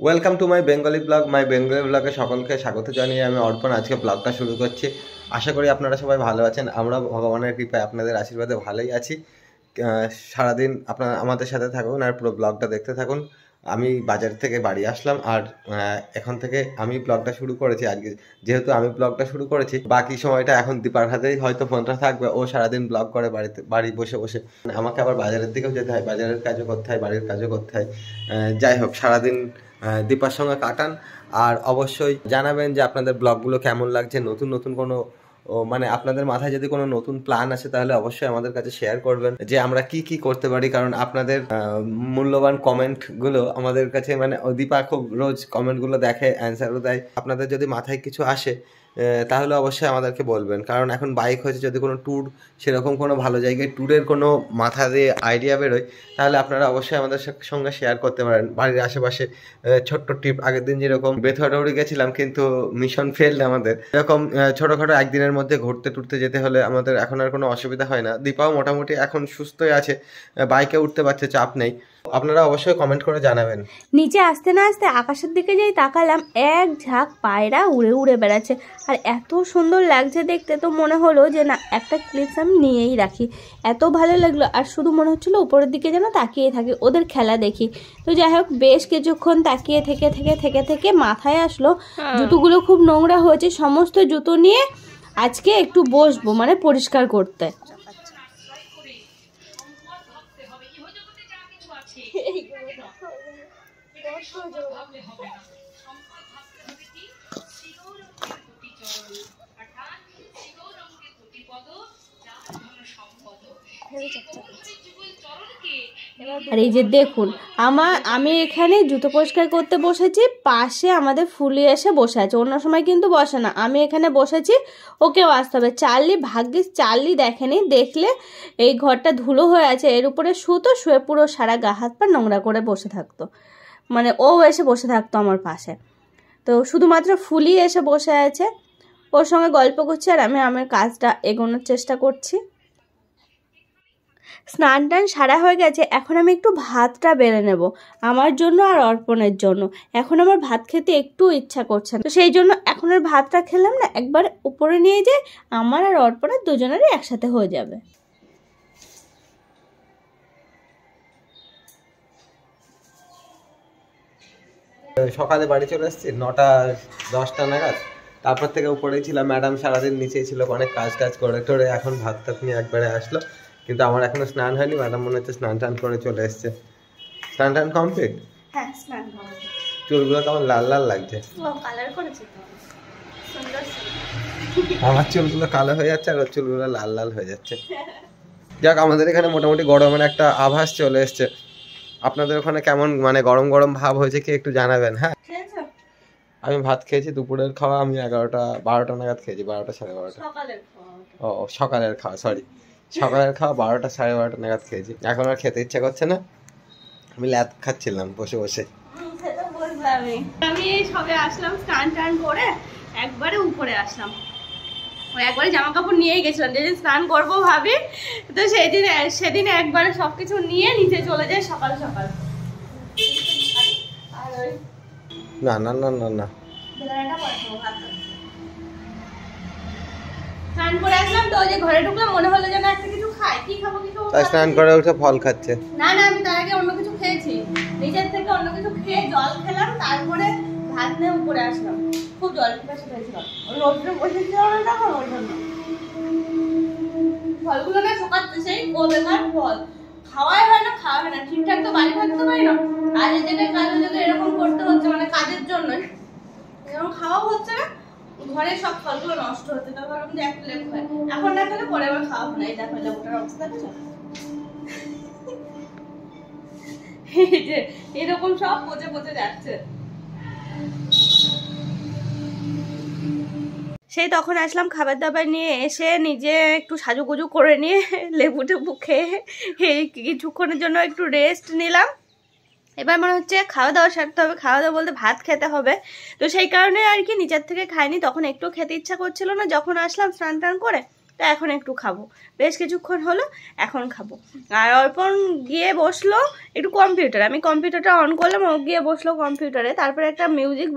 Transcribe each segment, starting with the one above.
Welcome to my Bengali ব্লগে সকলকে স্বাগত জানিয়ে আমি অর্পণ আজকে ব্লগটা শুরু করছি। আশা করি আপনারা সবাই ভালো আছেন। আমরা ভগবানের কৃপায় আপনাদের আশীর্বাদে ভালোই আছি। সারাদিন আপনারা আমাদের সাথে থাকুন আর পুরো ব্লগটা দেখতে থাকুন। আমি বাজার থেকে বাড়ি আসলাম আর এখন থেকে আমি ব্লগটা শুরু করেছি। আজকে যেহেতু আমি ব্লগটা শুরু করেছি, বাকি সময়টা এখন দীপার হাতেই হয়তো ফোনটা থাকবে। ও সারাদিন ব্লগ করে বাড়ি বসে বসে। আমাকে আবার বাজারের দিকেও যেতে হয়, বাজারের কাজও করতে হয়, বাড়ির কাজও করতে হয়। যাই হোক, সারাদিন দীপার সঙ্গে কাটান। আর অবশ্যই জানাবেন যে আপনাদের ব্লগগুলো কেমন লাগছে। নতুন নতুন কোনো মানে আপনাদের মাথায় যদি কোনো নতুন প্ল্যান আসে তাহলে অবশ্যই আমাদের কাছে শেয়ার করবেন যে আমরা কি কি করতে পারি। কারণ আপনাদের মূল্যবান কমেন্টগুলো আমাদের কাছে, মানে দীপা খুব রোজ কমেন্টগুলো দেখে, অ্যান্সারও দেয়। আপনাদের যদি মাথায় কিছু আসে তাহলে অবশ্যই আমাদেরকে বলবেন। কারণ এখন বাইক হয়েছে, যদি কোনো ট্যুর, সেরকম কোনো ভালো জায়গায় ট্যুরের কোনো মাথা দিয়ে আইডিয়া বেরোয় তাহলে আপনারা অবশ্যই আমাদের সঙ্গে শেয়ার করতে পারেন। বাড়ির আশেপাশে ছোট্ট ট্রিপ, আগের দিন যেরকম বেথুয়াডৌড়ি গেছিলাম কিন্তু মিশন ফেলড আমাদের, এরকম ছোটোখাটো একদিনের মধ্যে ঘুরতে টুরতে যেতে হলে আমাদের এখন আর কোনো অসুবিধা হয় না। দীপাও মোটামুটি এখন সুস্থই আছে, বাইকে উঠতে পারছে, চাপ নেই। আপনারা অবশ্যই কমেন্ট করে জানাবেন। নিচে আসতে না আসতে আকাশের দিকে যেই তাকালাম, এক ঝাঁক পায়রা উড়ে উড়ে বেড়াচ্ছে আর এত সুন্দর লাগছে দেখতে। তো মনে হলো যে না, একটা ক্লিপস আমি নিয়েই রাখি। এত ভালো লাগলো আর শুধু মনে হচ্ছিলো উপরের দিকে যেন তাকিয়ে থাকি, ওদের খেলা দেখি। তো যাই হোক, বেশ কিছুক্ষণ তাকিয়ে থেকে মাথায় আসলো জুতোগুলো খুব নোংরা হয়েছে। সমস্ত জুতো নিয়ে আজকে একটু বসবো, মানে পরিষ্কার করতে। আর এই যে দেখুন, আমি এখানে জুতো পরিষ্কার করতে বসেছি, পাশে আমাদের ফুলি এসে বসে আছে। অন্য সময় কিন্তু বসে না, আমি এখানে বসেছি, ওকেও আসতে হবে। চার্লি, ভাগ্যিস চার্লি দেখেনি, দেখলে এই ঘরটা ধুলো হয়ে আছে, এর উপরে শুয়ে পুরো সারা গা হাত পা নোংরা করে বসে থাকতো। মানে ও এসে বসে থাকতো আমার পাশে। তো শুধুমাত্র ফুলি এসে বসে আছে, ওর সঙ্গে গল্প করছি আর আমি আমার কাজটা এগোনোর চেষ্টা করছি। স্নান টান সারা হয়ে গেছে, এখন আমি একটু ভাতটা বেড়ে নেব আমার জন্য আর অর্পণের জন্য। এখন আমার ভাত খেতে একটু ইচ্ছা করছে না, তো সেই জন্য এখন আর ভাতটা খেলাম না, একবার উপরে নিয়ে যাই, আমার আর অর্পণের দুজনেরই একসাথে হয়ে যাবে। সকালে বাড়ি চলে এসেছি 9টা-10টা নাগাদ। তারপর থেকে উপরেই ছিলাম, ম্যাডাম সারাদিন নিচেই ছিল, অনেক কাজ করে টোরে এখন ভাত টাত নিয়ে একবারে আসলো। কিন্তু আমার এখনো স্নান হয়নি, ম্যাডাম মনে হচ্ছে স্নান টান করে চলে এসছে। স্নান টান কমপ্লিট? হ্যাঁ, স্নান কমপ্লিট। চুলগুলো কেমন লাল লাল লাগছে? কালার করেছি তো, সুন্দর। আমার চুলগুলো কালো হয়ে যাচ্ছে আর ওর চুলগুলো লাল লাল হয়ে যাচ্ছে। যাক, আমাদের এখানে মোটামুটি গরমের একটা আভাস চলে এসছে। আপনাদের ওখানে কেমন, মানে গরম গরম ভাব হয়েছে কি একটু জানাবেন। হ্যাঁ, আমি ভাত খেয়েছি, দুপুরের খাওয়া আমি 11টা-12টা নাগাদ খেয়েছি, 12টা-12:30। ও, সকালের খাওয়া, সরি, সকালের খাওয়া 12টা-12:30 নাগাদ খেয়েছি। এখন আর খেতে ইচ্ছা করছে না, আমি ল্যাদ খাচ্ছিলাম বসে বসে। আমি সবে আসলাম, স্নান টান করে একবারে উপরে আসলাম। ওই একবারে জামা কাপড় নিয়ে গেছিলাম, যেদিন স্নান করবো ভাবি, তো সেদিন একবারে সবকিছু নিয়ে নিচে চলে যায় সকাল সকাল। না না না না না, স্নান করে আসলাম তো, ওই যে ঘরে ঢুকলাম, মনে হলো যেন একটা কিছু খাই। কি খাবো তাই স্নান করে উঠে ফল খাচ্ছে। না, আমি তার আগে অন্য কিছু খেয়েছি, নিচের থেকে অন্য কিছু খেয়ে জল খেলাম, তারপরে ভাত নিয়ে উপরে আসলাম। খুব জল পিপাসা হয়েছিলাম, ওই রোদ্রে বসেছিলাম না তখন, ওই জন্য। ফলগুলো না শোকাচ্ছে, সেই বেকার ফল, খাওয়াই হয় না, ঠিকঠাক তো বাড়ি থাকতে পারি না। কাজের জায়গায় এরকম করতে হচ্ছে, মানে কাজের জন্য এরকম খাওয়া হচ্ছে না, ঘরে সব ফলগুলো নষ্ট হচ্ছে। তারপর ভাবলাম যে একটা লেবু খাই, এখন না খেলে পরে আবার খাওয়া হবে না। এই দেখো লেবুটার অবস্থা দেখছো, এই যে এরকম সব পচে পচে যাচ্ছে। সেই তখন আসলাম খাবার দাবার নিয়ে, এসে নিজে একটু সাজুগুজু করে নিয়ে লেবু টেবু খেয়ে কিছুক্ষণের জন্য একটু রেস্ট নিলাম। এবার মনে হচ্ছে খাওয়া দাওয়া সারতে হবে, খাওয়া দাওয়া বলতে ভাত খেতে হবে। তো সেই কারণে আর কি নিচের থেকে খাইনি, তখন একটু খেতে ইচ্ছা করছিল না। যখন আসলাম স্নান টান করে, তো এখন একটু খাবো, বেশ কিছুক্ষণ হলো, এখন খাবো। আর অর্পণ গিয়ে বসলো একটু কম্পিউটার, আমি কম্পিউটারটা অন করলাম, ও গিয়ে বসলো কম্পিউটারে, তারপরে একটা মিউজিক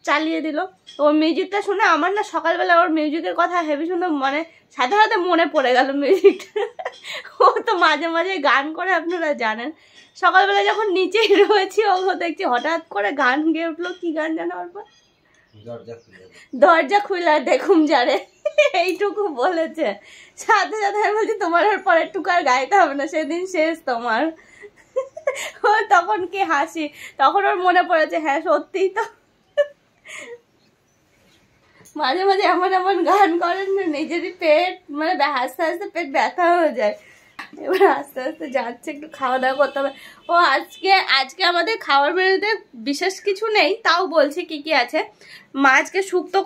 চালিয়ে দিল। ওর মিউজিকটা শুনে আমার না সকালবেলা ওর মিউজিকের কথা হেভি সুন্দর মানে সাথে সাথে মনে পড়ে গেল মিউজিকটা। ও তো মাঝে মাঝে গান করে, আপনারা জানেন। সকালবেলা যখন নিচেই রয়েছি ও দেখছি হঠাৎ করে গান গেয়ে উঠলো, কি গান জানো অর্পণ? দরজা খুলে দেখুম যারে, এইটুকু বলেছে। সাথে সাথে আমি বলছি তোমার আর পরের টুকু আর গাইতে হবে না, সেদিন শেষ তোমার। ও তখন কি হাসি, তখন ওর মনে পড়েছে হ্যাঁ সত্যিই তো। মাঝে মাঝে এমন এমন গান করেন না নিজেরই পেট মানে হাসতে হাসতে পেট ব্যথা হয়ে যায়। এবার আস্তে আস্তে যাচ্ছে, একটু খাওয়া দাওয়া করতে হবে। ও আজকে আমাদের খাওয়ার মেনুতে বিশেষ কিছু নেই, তাও বলছি কি কি আছে। মা আজকে শুক্তো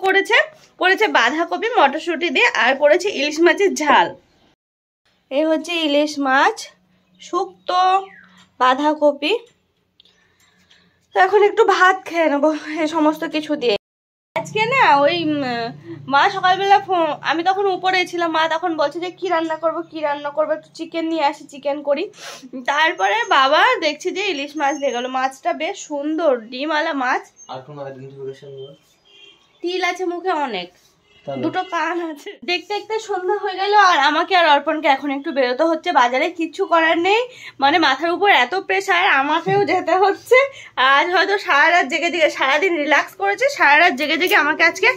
করেছে বাঁধাকপি মটরশুঁটি দিয়ে, আর করেছে ইলিশ মাছের ঝাল। এই হচ্ছে ইলিশ মাছ, শুক্তো, বাঁধাকপি। তো এখন একটু ভাত খেয়ে নেবো এই সমস্ত কিছু দিয়ে। আজকে না ওই মা সকালবেলা আমি তখন উপরে ছিলাম, মা তখন বলছে যে কি রান্না করবো, একটু চিকেন নিয়ে আসি, চিকেন করি। তারপরে বাবা দেখছি যে ইলিশ মাছ দিয়ে গেল, মাছটা বেশ সুন্দর ডিমওয়ালা মাছ, আর কোনো আইডেন্টিফিকেশন তিল আছে মুখে অনেক, দুটো কান আছে। দেখতে দেখতে সন্ধ্যা হয়ে গেল, আর আমাকে আর অর্পণকে এখন একটু বেরোতে হচ্ছে বাজারে, কিচ্ছু করার নেই, মানে মাথার উপর এত প্রেশার, আমাকেও যেতে হচ্ছে। আজ হয়তো সারা রাত জেগে জেগে, সারাদিন রিল্যাক্স করেছে, সারা রাত জেগে জেগে আমাকে আজকে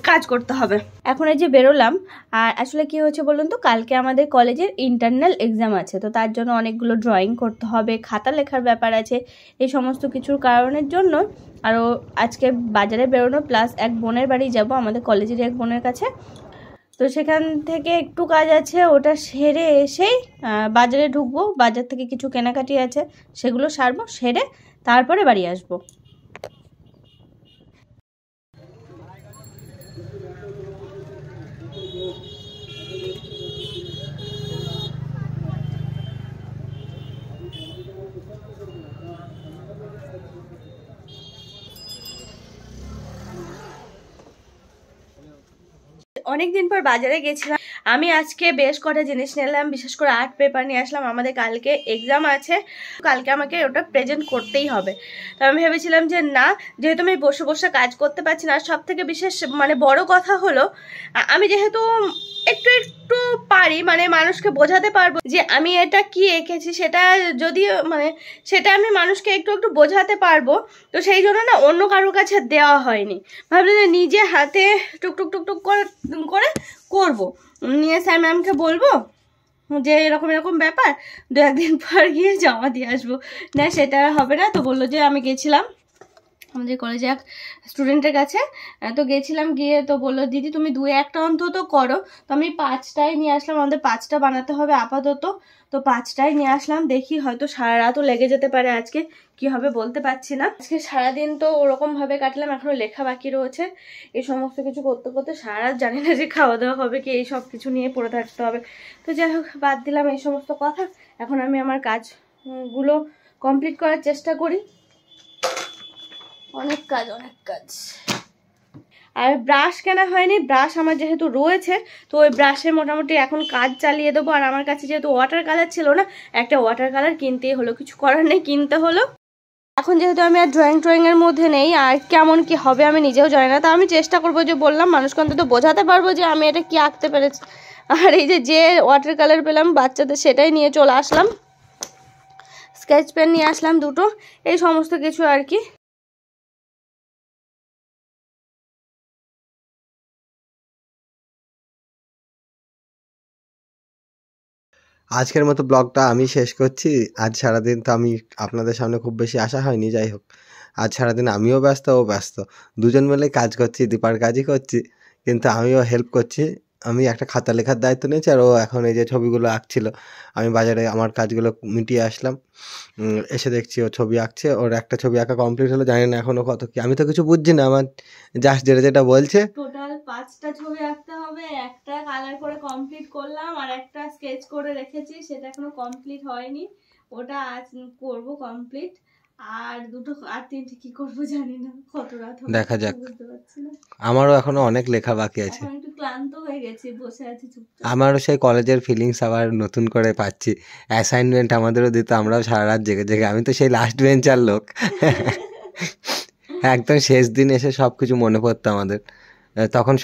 কাজ করতে হবে। এখন এই যে বেরোলাম, আর আসলে কি হয়েছে বলুন তো, কালকে আমাদের কলেজের ইন্টারনাল এক্সাম আছে, তো তার জন্য অনেকগুলো ড্রয়িং করতে হবে, খাতা লেখার ব্যাপার আছে, এই সমস্ত কিছুর কারণের জন্য আরও আজকে বাজারে বেরোনো, প্লাস এক বোনের বাড়ি যাব, আমাদের কলেজের এক বোনের কাছে। তো সেখান থেকে একটু কাজ আছে, ওটা সেরে এসেই বাজারে ঢুকবো, বাজার থেকে কিছু কেনাকাটি আছে সেগুলো সারবো, সেরে তারপরে বাড়ি আসবো। অনেকদিন পর বাজারে গেছিলাম আমি, আজকে বেশ কটা জিনিস নিলাম, বিশেষ করে আর্ট পেপার নিয়ে আসলাম। আমাদের কালকে এক্সাম আছে, কালকে আমাকে ওটা প্রেজেন্ট করতেই হবে। তো আমি ভেবেছিলাম যে না, যেহেতু আমি বসে বসে কাজ করতে পারছি না, সব থেকে বিশেষ মানে বড় কথা হলো আমি যেহেতু একটু একটু পারি, মানে মানুষকে বোঝাতে পারবো যে আমি এটা কি এঁকেছি, সেটা যদি মানে সেটা আমি মানুষকে একটু একটু বোঝাতে পারবো। তো সেই জন্য না অন্য কারোর কাছে দেওয়া হয়নি, ভাবলাম যে নিজে হাতে টুকটুক টুকটুক করে করবো, নিয়ে স্যার ম্যামকে বলবো যে এরকম এরকম ব্যাপার, দু একদিন পর গিয়ে জমা দিয়ে আসবো। না সেটা হবে না, তো বললো যে আমি গেছিলাম আমাদের কলেজে এক স্টুডেন্টের কাছে, তো গেছিলাম, গিয়ে তো বললো দিদি তুমি 2-1টা অন্তত করো। তো আমি 5টাই নিয়ে আসলাম, আমাদের 5টা বানাতে হবে আপাতত, তো 5টাই নিয়ে আসলাম। দেখি হয়তো সারা রাতও লেগে যেতে পারে, আজকে কি হবে বলতে পারছি না। আজকে সারাদিন তো ওরকম ভাবে কাটলাম, এখনো লেখা বাকি রয়েছে, এই সমস্ত কিছু করতে করতে সারা রাত, জানি না যে খাওয়া দাওয়া হবে কি, এই সব কিছু নিয়ে পড়ে থাকতে হবে। তো যাই হোক, বাদ দিলাম এই সমস্ত কথা, এখন আমি আমার কাজগুলো কমপ্লিট করার চেষ্টা করি। অনেক কাজ। আর ব্রাশ কেনা হয়নি, ব্রাশ আমার যেহেতু রয়েছে, তো ওই ব্রাশে মোটামুটি এখন কাজ চালিয়ে দেবো। আর আমার কাছে যেহেতু ওয়াটার কালার ছিল না, একটা ওয়াটার কালার কিনতেই হলো, কিছু করার নেই, কিনতে হলো। এখন যেহেতু আমি আর ড্রয়িংয়ের মধ্যে নেই, আর কেমন কি হবে আমি নিজেও জানি না, তা আমি চেষ্টা করবো যে বললাম মানুষকে অন্তত বোঝাতে পারবো যে আমি এটা কি আঁকতে পেরেছি। আর এই যে ওয়াটার কালার পেলাম বাচ্চাদের, সেটাই নিয়ে চলে আসলাম, স্কেচ পেন নিয়ে আসলাম দুটো, এই সমস্ত কিছু আর কি। আজকের মতো ব্লগটা আমি শেষ করছি। আজ সারাদিন তো আমি আপনাদের সামনে খুব বেশি আসা হয়নি, যাই হোক আজ সারাদিন আমিও ব্যস্ত, ও ব্যস্ত, দুজন মিলেই কাজ করছি, দীপার কাজই করছি, কিন্তু আমিও হেল্প করছি। আমি একটা খাতা লেখার দায়িত্ব নিয়েছি, আর ও এখন এই যে ছবিগুলো আঁকছিল, আমি বাজারে আমার কাজগুলো মিটিয়ে আসলাম, এসে দেখছি ও ছবি আঁকছে, ওর একটা ছবি আঁকা কমপ্লিট হলো, জানি না এখনো কত কি, আমি তো কিছু বুঝছি না, আমার জাস্ট যেটা বলছে টোটাল 5টা ছবি আঁকতে হবে, একটা কালার করে কমপ্লিট করলাম, আর একটা স্কেচ করে রেখেছি, সেটা এখনো কমপ্লিট হয়নি, ওটা আজ করব কমপ্লিট। আর দুটো আর তিনটে কি করবো জানি না, কত রাত হবে দেখা যাক। বুঝতে পারছি না। আমারও এখনো অনেক লেখা বাকি আছে। এখন একটু ক্লান্ত হয়ে গেছি, বসে আছি চুপচাপ। আমারও সেই কলেজের ফিলিংস আবার নতুন করে পাচ্ছি। অ্যাসাইনমেন্ট আমাদেরও দিত, আমরাও সারা রাত জেগে জেগে, আমি তো সেই লাস্ট বেঞ্চার লোক। একদম শেষ দিন এসে সব কিছু মনে পড়তো আমাদের। তখন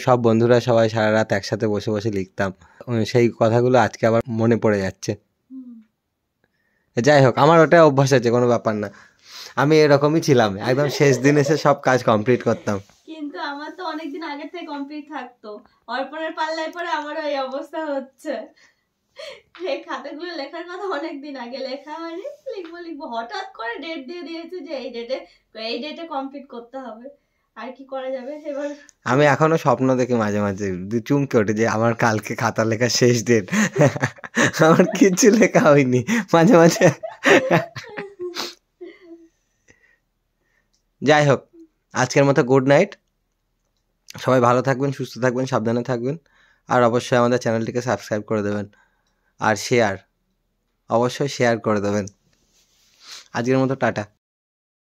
সব বন্ধুরা সবাই সারা রাত একসাথে বসে বসে লিখতাম। সেই কথাগুলো আজকে আবার মনে পড়ে যাচ্ছে। যাই হোক, আমার ওটা অভ্যাস আছে, কোনো ব্যাপার না। আমি এরকমই ছিলাম, একদম শেষ দিন এসে সব কাজ কমপ্লিট করতাম। কিন্তু আমার তো অনেকদিন আগে থেকে কমপ্লিট থাকতো, অর্পণের পাল্লায় পরে আমারও এই অবস্থা হচ্ছে। এই খাতাগুলো লেখার কথা অনেকদিন আগে লেখা হয়নি, লিখবো হঠাৎ করে ডেট দিয়ে দিয়েছে যে এই ডেটে কমপ্লিট করতে হবে। আর কি করা যাবে এবার। আমি এখনো স্বপ্ন দেখি মাঝে মাঝে, চুমকে ওঠে যে আমার কালকে খাতা লেখা শেষ ডেট। আমার কিচ্ছু লেখা হয়নি মাঝে মাঝে। যাই হোক, আজকের মতো গুড নাইট। সবাই ভালো থাকবেন, সুস্থ থাকবেন, সাবধানে থাকবেন। আর অবশ্যই আমাদের চ্যানেলটিকে সাবস্ক্রাইব করে দেবেন। আর অবশ্যই শেয়ার করে দেবেন। আজকের মতো টাটা।